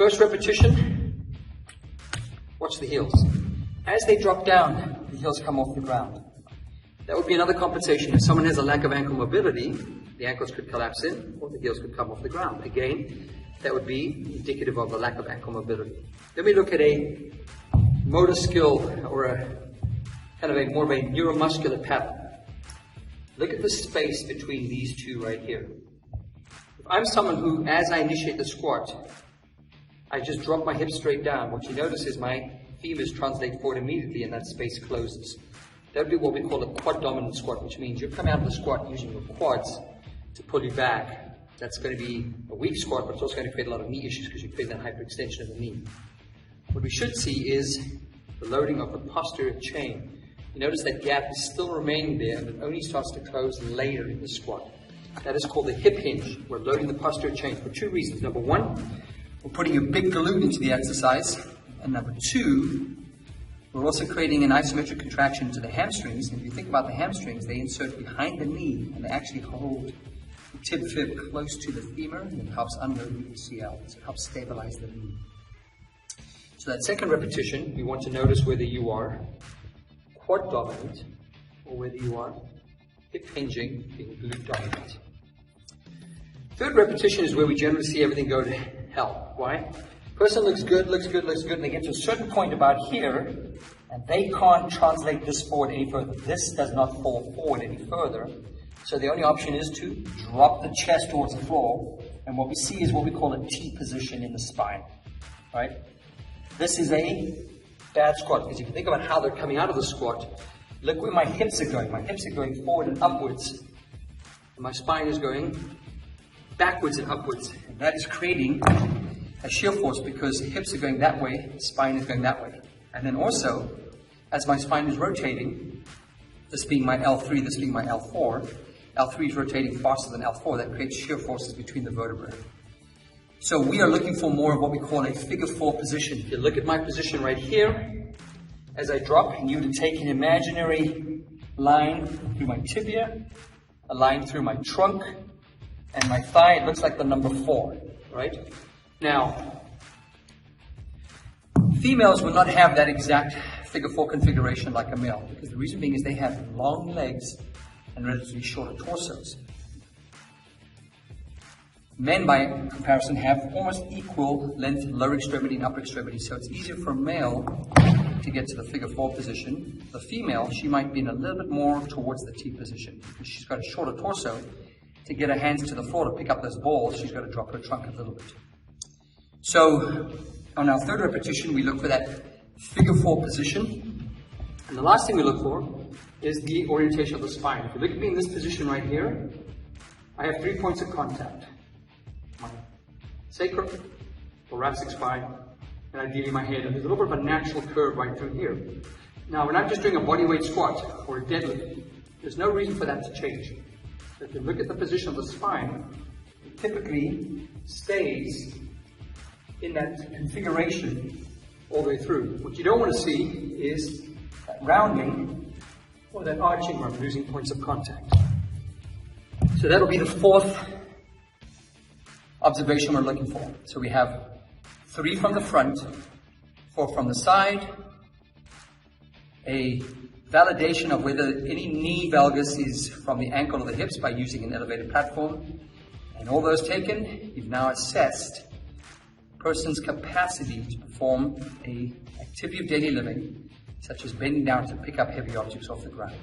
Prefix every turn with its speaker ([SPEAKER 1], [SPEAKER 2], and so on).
[SPEAKER 1] First repetition, watch the heels. As they drop down, the heels come off the ground. That would be another compensation. If someone has a lack of ankle mobility, the ankles could collapse in or the heels could come off the ground. Again, that would be indicative of a lack of ankle mobility. Then we look at a motor skill or a kind of a more of a neuromuscular pattern. Look at the space between these two right here. If I'm someone who, as I initiate the squat, I just drop my hips straight down, what you notice is my femurs translate forward immediately and that space closes. That would be what we call a quad dominant squat, which means you're coming out of the squat using your quads to pull you back. That's going to be a weak squat, but it's also going to create a lot of knee issues because you create that hyperextension of the knee. What we should see is the loading of the posterior chain. You notice that gap is still remaining there and it only starts to close later in the squat. That is called the hip hinge. We're loading the posterior chain for two reasons. Number one, we're putting a big glute into the exercise. And number two, we're also creating an isometric contraction to the hamstrings. And if you think about the hamstrings, they insert behind the knee and they actually hold the tib fib close to the femur and it helps unload the ACL. So it helps stabilize the knee. So that second repetition, we want to notice whether you are quad dominant or whether you are hip hinging, being glute dominant. Third repetition is where we generally see everything go to hell. Why? Person looks good, and they get to a certain point about here, and they can't translate this forward any further. This does not fall forward any further. So the only option is to drop the chest towards the floor, and what we see is what we call a T position in the spine, right? This is a bad squat, because if you think about how they're coming out of the squat, look where my hips are going. My hips are going forward and upwards, and my spine is going backwards and upwards. And that is creating a shear force because the hips are going that way, the spine is going that way. And then also, as my spine is rotating, this being my L3, this being my L4, L3 is rotating faster than L4, that creates shear forces between the vertebrae. So we are looking for more of what we call a figure 4 position. If you look at my position right here, as I drop, and you would take an imaginary line through my tibia, a line through my trunk, and my thigh, it looks like the number 4, right? Now, females will not have that exact figure 4 configuration like a male, because the reason being is they have long legs and relatively shorter torsos. Men, by comparison, have almost equal length lower extremity and upper extremity, so it's easier for a male to get to the figure 4 position. The female, she might be in a little bit more towards the T position, because she's got a shorter torso. To get her hands to the floor to pick up those balls, she's got to drop her trunk a little bit. So, on our third repetition, we look for that figure 4 position. And the last thing we look for is the orientation of the spine. If you look at me in this position right here, I have 3 points of contact. My sacrum, thoracic spine, and ideally my head. And there's a little bit of a natural curve right through here. Now, we're not just doing a bodyweight squat or a deadlift. There's no reason for that to change. So if you look at the position of the spine, it typically stays in that configuration all the way through. What you don't want to see is that rounding or that arching where I'm losing points of contact. So that'll be the fourth observation we're looking for. So we have 3 from the front, 4 from the side, a validation of whether any knee valgus is from the ankle or the hips by using an elevated platform. And all those taken, you've now assessed a person's capacity to perform an activity of daily living, such as bending down to pick up heavy objects off the ground.